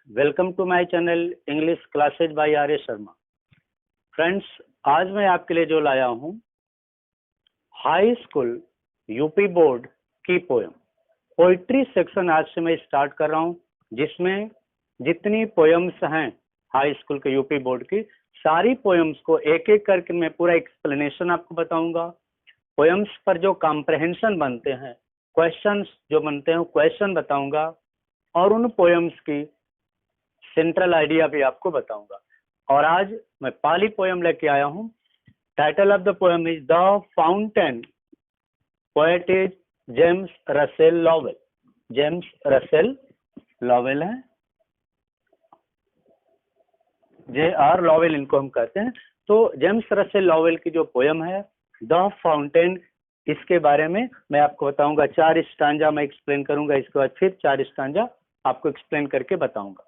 Welcome to my channel English classes by R A Sharma. Friends, आज मैं आपके लिए जो लाया हूँ हाई स्कूल यूपी बोर्ड की पोएम पोइट्री सेक्शन आज से मैं स्टार्ट कर रहा हूँ, जिसमें जितनी पोएम्स हैं हाई स्कूल के यूपी बोर्ड की सारी पोएम्स को एक एक करके मैं पूरा एक्सप्लेनेशन आपको बताऊंगा। पोएम्स पर जो कॉम्प्रहेंशन बनते हैं, क्वेश्चंस जो बनते हैं, क्वेश्चन बताऊंगा और उन पोएम्स की सेंट्रल आइडिया भी आपको बताऊंगा। और आज मैं पहली पोएम लेके आया हूं। Title of the poem is the fountain. Poet is James Russell Lowell. James Russell Lowell है, J.R. लॉवेल इनको हम कहते हैं। तो जेम्स रसेल लॉवेल की जो पोएम है द फाउंटेन, इसके बारे में मैं आपको बताऊंगा। 4 स्टांजा मैं एक्सप्लेन करूंगा, इसके बाद फिर 4 स्टांजा आपको एक्सप्लेन करके बताऊंगा।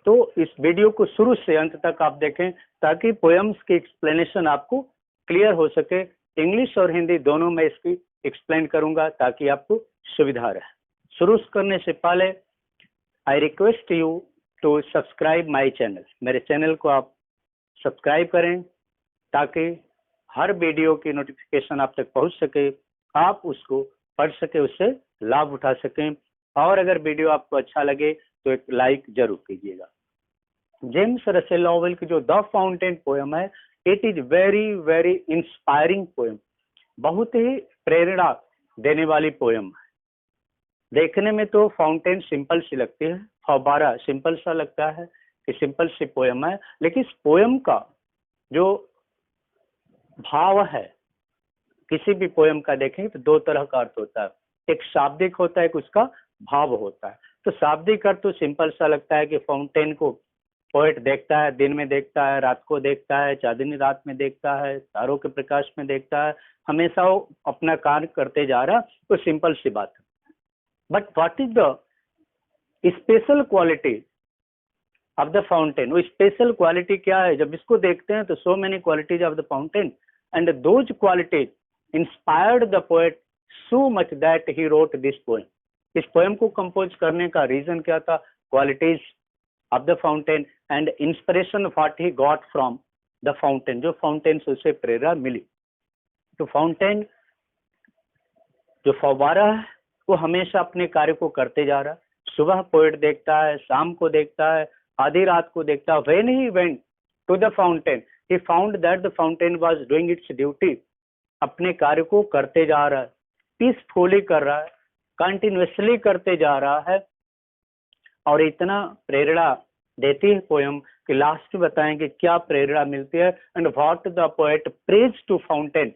तो इस वीडियो को शुरू से अंत तक आप देखें ताकि पोएम्स की एक्सप्लेनेशन आपको क्लियर हो सके। इंग्लिश और हिंदी दोनों में इसकी एक्सप्लेन करूंगा ताकि आपको सुविधा रहे। शुरू करने से पहले I request you to subscribe my channel. मेरे चैनल को आप सब्सक्राइब करें ताकि हर वीडियो की नोटिफिकेशन आप तक पहुंच सके, आप उसको पढ़ सके, उससे लाभ उठा सकें। और अगर वीडियो आपको अच्छा लगे तो एक लाइक जरूर कीजिएगा। जेम्स रसेल लॉवेल की जो द फाउंटेन पोएम है, it is very very inspiring poem. बहुत ही प्रेरणा देने वाली पोएम है। देखने में तो फाउंटेन सिंपल सी लगती है, फव्वारा सिंपल सा लगता है कि सिंपल सी पोएम है, लेकिन इस पोएम का जो भाव है, किसी भी पोएम का देखें तो 2 तरह का अर्थ होता है। एक शाब्दिक होता है, एक उसका भाव होता है। तो शाब्दिक अर्थ तो सिंपल सा लगता है कि फाउंटेन को पोएट देखता है, दिन में देखता है, रात को देखता है, चांदनी रात में देखता है, तारों के प्रकाश में देखता है, हमेशा वो अपना कार्य करते जा रहा। तो सिंपल सी बात है। But what is the special quality of the fountain? वो स्पेशल क्वालिटी क्या है? जब इसको देखते हैं तो so many qualities of the fountain and those qualities inspired the poet so much that he wrote this poem. इस पोएम को कंपोज करने का रीजन क्या था? Qualities of the fountain and inspiration what he got from the fountain. जो fountain से उसे प्रेरणा मिली। तो फाउंटेन जो फव्वारा है वो हमेशा अपने कार्य को करते जा रहा है। सुबह पोएट देखता है, शाम को देखता है, आधी रात को देखता है। When he went to the fountain he found that the fountain was doing its duty. अपने कार्य को करते जा रहा है, पीसफुली कर रहा है, कंटिन्यूअसली करते जा रहा है। और इतना प्रेरणा देती है पोएम कि लास्ट में बताएंगे क्या प्रेरणा मिलती है and what the poet praise to fountain,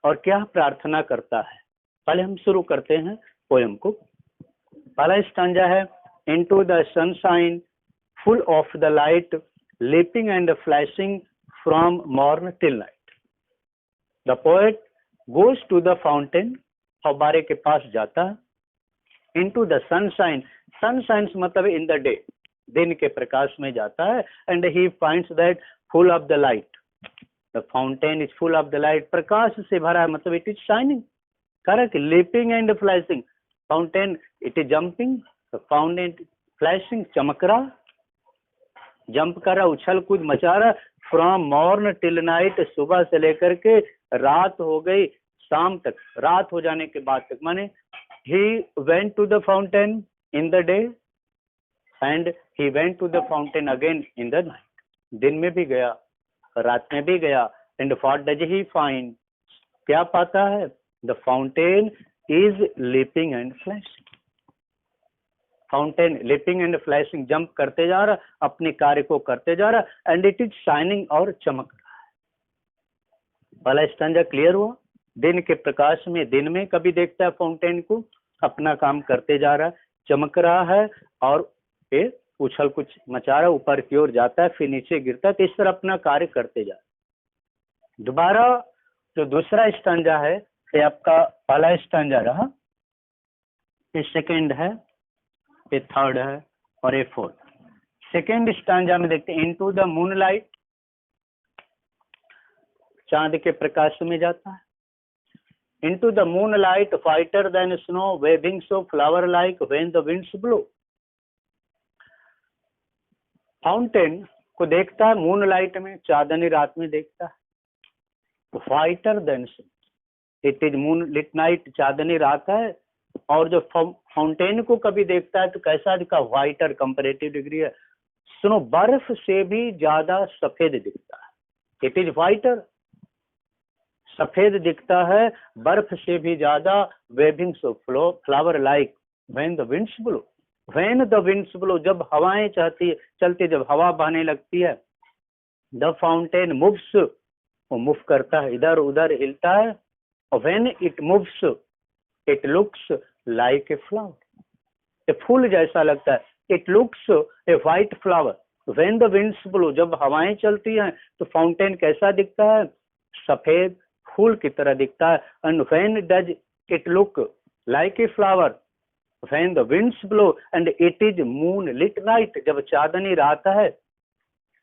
और क्या प्रार्थना करता है। पहले हम शुरू करते हैं पोएम को। पहला स्टांजा है into the sunshine full of the light leaping and flashing from morn till night. The poet goes to the fountain, फव्वारे के पास जाता है। Into the sunshine, sunshine मतलब in the day, दिन के प्रकाश में जाता है। And he finds that full of the light. The fountain is full of the light, प्रकाश से भरा है, मतलब it is shining. Correct? Leaping and flashing, fountain it is jumping, the fountain flashing चमक रहा, जंप कर रहा, उछल कूद मचा रहा। फ्रॉम मॉर्न टिल नाइट, सुबह से लेकर के रात हो गई, शाम तक, रात हो जाने के बाद तक। माने he went to the fountain in the day and he went to the fountain again in the night. दिन में भी गया, रात में भी गया। And what does he find, क्या पाता है? The fountain is leaping and flashing. Fountain leaping and flashing, jump करते जा रहा, अपने कार्य को करते जा रहा। एंड इट इज शाइनिंग, और चमक रहा है। पहला स्टैंजा क्लियर हुआ। दिन के प्रकाश में, दिन में कभी देखता है फाउंटेन को, अपना काम करते जा रहा है, चमक रहा है, और फिर उछल कुछ मचा रहा, ऊपर की ओर जाता है, फिर नीचे गिरता है। तो इस तरह अपना कार्य करते जा रहा। दोबारा जो दूसरा स्टैंजा है, ये आपका पहला स्टैंजा रहा, ये सेकेंड है, ये थर्ड है, और ये फोर्थ। सेकेंड स्टांजा में देखते हैं इनटू द मूनलाइट, चांद के प्रकाश में जाता है। Into the moonlight whiter than snow waving so flower like when the winds blow. Fountain को देखता है मून लाइट में, चांदनी रात में देखता है, whiter than sun, it is moon lit night, चांदनी रात है। और जो फाउंटेन को कभी देखता है तो कैसा दिखा, व्हाइटर, कंपैरेटिव डिग्री है, सुनो बर्फ से भी ज्यादा सफेद दिखता है, इट इज व्हाइटर, सफेद दिखता है बर्फ से भी ज्यादा, wavings of flower like when the winds blow, when the winds blow, जब हवाएं चलती, जब हवा बहने लगती है, द फाउंटेन मूव्स, वो मूव करता है, इधर उधर हिलता है, और when it moves it looks like a flower, a फूल जैसा लगता है, it looks a white flower, when the winds blow, जब हवाएं चलती हैं तो फाउंटेन कैसा दिखता है, सफेद फूल की तरह दिखता है। And when does it look like a flower, when the winds blow and it is moon lit night, जब चांदनी रात है,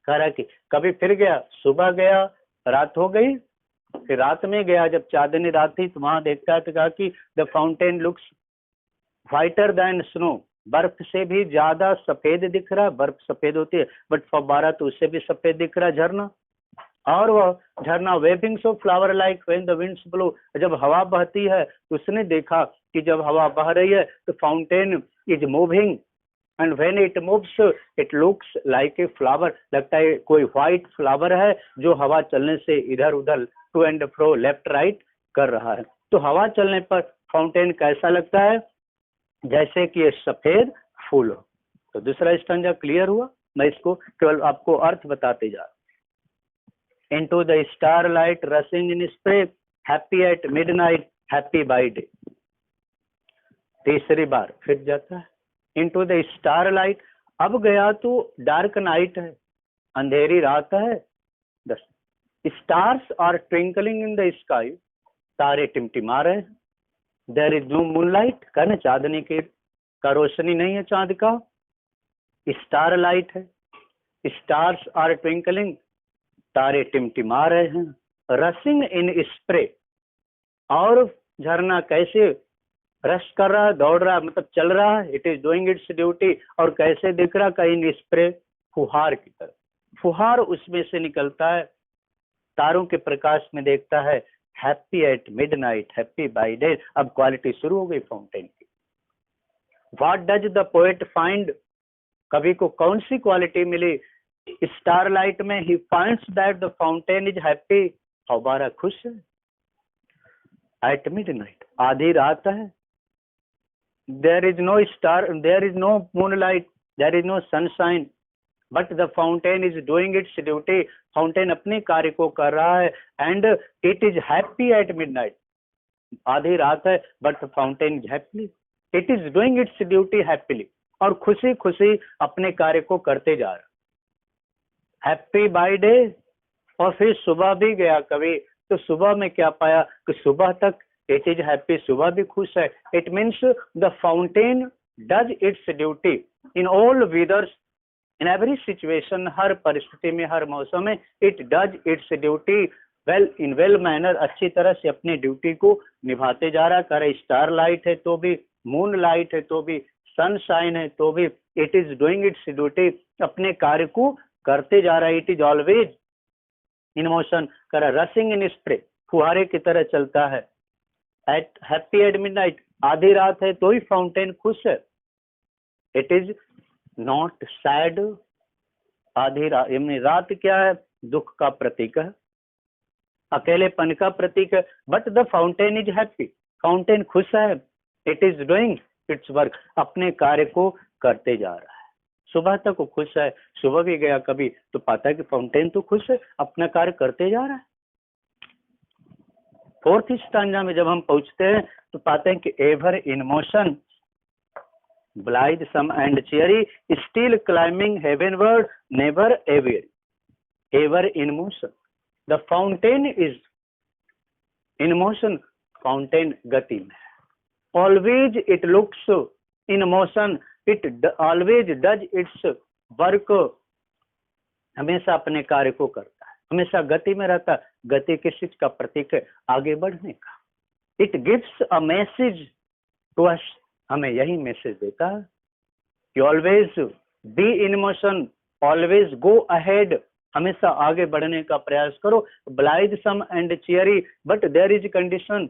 कह रहा कि कभी फिर गया, सुबह गया, रात हो गई, फिर रात में गया, जब चांदनी रात थी तो वहां देखता है तो कहा कि the fountain looks whiter than snow, बर्फ से भी ज्यादा सफेद दिख रहा है, बर्फ सफेद होती है बट फव्वारा तो उससे भी सफेद दिख रहा है, झरना, और वह झरना wavings of flower like when the winds blow, जब हवा बहती है तो उसने देखा कि जब हवा बह रही है तो fountain is moving and when it moves it looks like a flower, लगता है कोई व्हाइट फ्लावर है जो हवा चलने से इधर उधर to and fro left right कर रहा है। तो हवा चलने पर फाउंटेन कैसा लगता है, जैसे कि ये सफेद फूल हो। तो दूसरा स्टैंजा क्लियर हुआ, मैं इसको केवल आपको अर्थ बताते जा रहा हूं। Into the starlight रसिंग in spray, happy at midnight, happy by day, तीसरी बार फिर जाता है इनटू द स्टारलाइट, अब गया तो डार्क नाइट है, अंधेरी रात है, stars are twinkling in the sky, तारे टिमटिमा रहे हैं, देयर इज नो मूनलाइट, कहना चांदनी की का रोशनी नहीं है, चांद का, स्टार लाइट है, स्टार्स आर ट्विंकलिंग, तारे टिमटिमा रहे हैं, रसिंग इन स्प्रे, और झरना कैसे रश कर रहा है, दौड़ रहा है, मतलब चल रहा है, it is doing its duty, और कैसे दिख रहा, कहीं स्प्रे, फुहार की तरह, फुहार उसमें से निकलता है, तारों के प्रकाश में देखता है, happy at midnight, happy by day, अब क्वालिटी शुरू हो गई फाउंटेन की। What does the poet find, कवि को कौन सी क्वालिटी मिली, स्टारलाइट में he finds that the fountain is happy, फव्वारा खुश है, एट मिडनाइट, आधी रात है, there is no star, there is no moonlight, there is no sunshine, but the fountain is doing its duty, fountain अपने कार्य को कर रहा है, and it is happy at midnight, आधी रात है but fountain is happy, it is doing its duty happily, और खुशी खुशी अपने कार्य को करते जा रहा, हैप्पी बाय डे। और फिर सुबह भी गया कवि, तो सुबह में क्या पाया कि सुबह तक इट इज हैप्पी, सुबह भी खुश है, it means the fountain does its duty in all weathers, in every situation, हर परिस्थिति में, हर मौसम में, it does its duty well, in well manner, अच्छी तरह से अपनी ड्यूटी को निभाते जा रहा, करे स्टार लाइट है तो भी, मून लाइट है तो भी, सनशाइन है तो भी, it is doing its duty, अपने कार्य को करते जा रहा है, it is always in motion, कर रसिंग इन स्प्रे, फुहारे की तरह चलता है, एट हैप्पी एट मिडनाइट, आधी रात है तो ही फाउंटेन खुश है, इट इज नॉट सैड, आधी रात, रात क्या है, दुख का प्रतीक है, अकेलेपन का प्रतीक है, but the fountain is happy, fountain खुश है, it is doing it's work, अपने कार्य को करते जा रहा है, सुबह तक वो खुश है, सुबह भी गया कभी तो पाता है कि फाउंटेन तो खुश है, अपना कार्य करते जा रहा है। फोर्थ स्टैंजा में जब हम पहुंचते हैं तो पाते हैं कि ever in motion, blithesome and cheery, still climbing heavenward, never aweary, ever in motion, the fountain is in motion, fountain गति में, always it looks in motion, it always does its work, हमेशा अपने कार्य को करता है, हमेशा गति में रहता है, गति किस चीज का प्रतीक है, आगे बढ़ने का, it gives a message to us, हमें यही मैसेज देता है कि always be in motion, always go ahead, हमेशा आगे बढ़ने का प्रयास करो, blithesome and cheery, but there is condition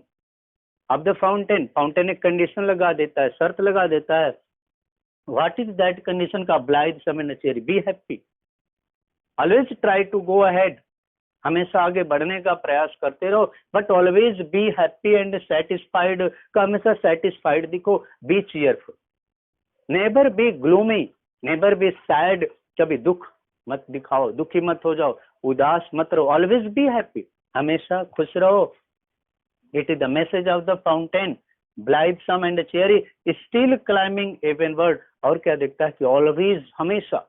of the fountain, fountain एक कंडीशन लगा देता है, शर्त लगा देता है। व्हाट इज दैट कंडीशन का, blithesome and cheery, be happy, always try to go ahead, हमेशा आगे बढ़ने का प्रयास करते रहो, but always be happy and satisfied, का हमेशा सेटिस्फाइड दिखो, be cheerful, never be gloomy, never be sad, कभी दुख मत दिखाओ, दुखी मत हो जाओ, उदास मत रहो, ऑलवेज बी हैप्पी, हमेशा खुश रहो। It is the message of the fountain, blithesome and cheery, still climbing heavenward, और क्या दिखता है कि ऑलवेज, हमेशा,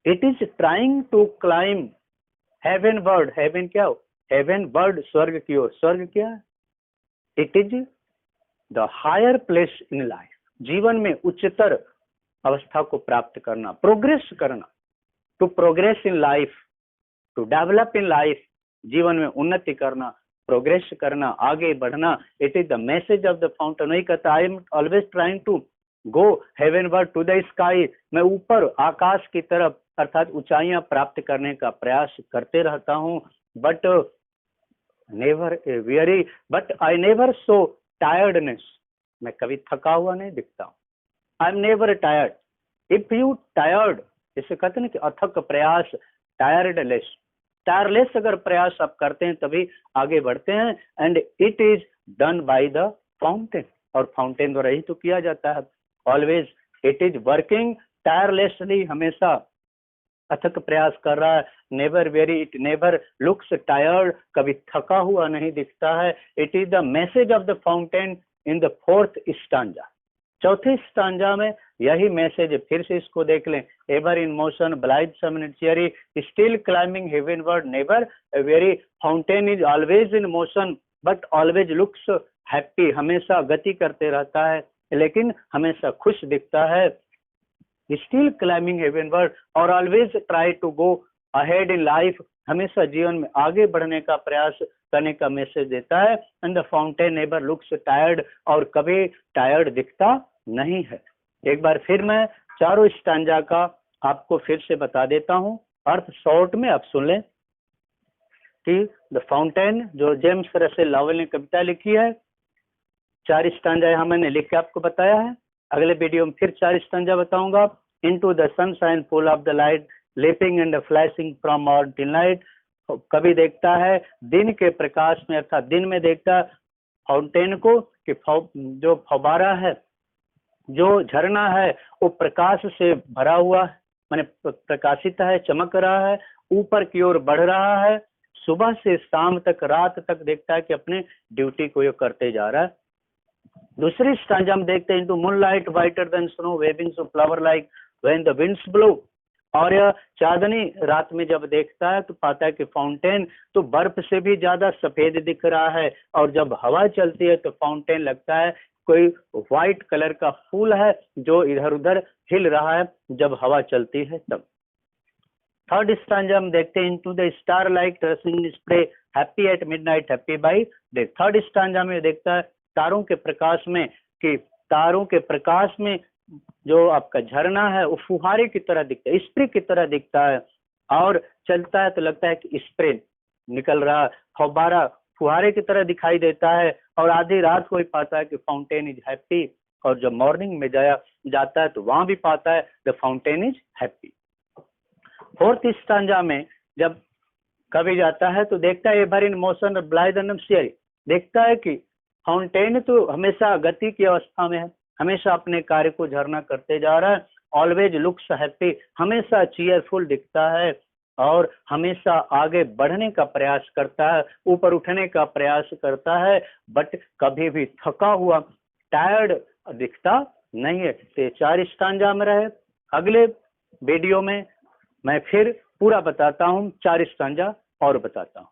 it is trying to climb heavenward, heaven क्या हो, हेवनवर्ड, स्वर्ग की ओर, स्वर्ग क्या है, it is the higher place in life, जीवन में उच्चतर अवस्था को प्राप्त करना, प्रोग्रेस करना, to progress in life, to develop in life, जीवन में उन्नति करना, प्रोग्रेस करना, आगे बढ़ना, it is the message of the fountain. वही कहता है, I am always trying to go heavenward to the sky, मैं ऊपर आकाश की तरफ अर्थात ऊंचाइयां प्राप्त करने का प्रयास करते रहता हूँ, but never very, but I never show tiredness, मैं कभी थका हुआ नहीं दिखता हूँ, I am never tired, if you tired, इसे कहते हैं कि अथक प्रयास, टायर्डलेस, टायरलेस अगर प्रयास आप करते हैं तभी आगे बढ़ते हैं, and it is done by the fountain, और फाउंटेन द्वारा ही तो किया जाता है, always it is working tirelessly, हमेशा अथक प्रयास कर रहा है, never weary, it never looks tired, कभी थका हुआ नहीं दिखता है, it is the message of the fountain in the fourth stanza, चौथे स्टांजा में यही मैसेज, फिर से इसको देख लें, ever in motion, blithesome and cheery, still climbing heavenward, never weary, fountain is always in motion but always looks happy, हमेशा गति करते रहता है लेकिन हमेशा खुश दिखता है, स्टिल क्लाइंबिंग हेवनवर्ड, और always try to go ahead in life, हमेशा जीवन में आगे बढ़ने का प्रयास करने का मैसेज देता है, and the fountain never looks tired, और कभी टायर्ड दिखता नहीं है। एक बार फिर मैं चारों स्टांजा का आपको फिर से बता देता हूं, अर्थ शॉर्ट में आप सुन लें कि द फाउंटेन, जो जेम्स रसेल लॉवेल ने कविता लिखी है, 4 स्टांजा यहाँ मैंने लिख के आपको बताया है, अगले वीडियो में फिर 4 स्टांजा बताऊंगा। Into the sunshine full of the light, lapping and flashing from mountain light, कभी देखता है दिन के प्रकाश में, अर्थात दिन में देखता फाउंटेन को कि जो फव्वारा है, जो झरना है, वो प्रकाश से भरा हुआ है, माने प्रकाशित है, चमक रहा है, ऊपर की ओर बढ़ रहा है, सुबह से शाम तक, रात तक देखता है कि अपने ड्यूटी को ये करते जा रहा है। दूसरी स्टांजा में देखते हैं, into moonlight whiter than snow waving so flower like when the winds blow, और यह चांदनी रात में जब देखता है तो पाता है कि फाउंटेन तो बर्फ से भी ज्यादा सफेद दिख रहा है, और जब हवा चलती है तो फाउंटेन लगता है कोई व्हाइट कलर का फूल है जो इधर उधर हिल रहा है जब हवा चलती है तब। थर्ड स्टांजा में देखते हैं, into the star like रसिंग spray happy at midnight happy by day. Third stanza में देखता है तारों के प्रकाश में, कि तारों के प्रकाश में जो आपका झरना है वो फुहारे की तरह दिखता है, स्प्रे की तरह दिखता है, और चलता है तो लगता है कि स्प्रे निकल रहा, फव्वारा फुहारे की तरह दिखाई देता है, और आधी रात को ही पाता है कि फाउंटेन इज हैप्पी, और जब मॉर्निंग में जाता है तो वहां भी पाता है the fountain is happy. Fourth stanza में जब कभी जाता है तो देखता है एवर इन मोशन ब्लाइथसम चेयरी, देखता है कि फाउंटेन तो हमेशा गति की अवस्था में है, हमेशा अपने कार्य को झरना करते जा रहा है, ऑलवेज लुक्स हैप्पी, हमेशा चीयरफुल दिखता है, और हमेशा आगे बढ़ने का प्रयास करता है, ऊपर उठने का प्रयास करता है, बट कभी भी थका हुआ, टायर्ड दिखता नहीं है। तो 4 स्टांजा में रहे, अगले वीडियो में मैं फिर पूरा बताता हूँ, 4 स्टांजा और बताता हूँ।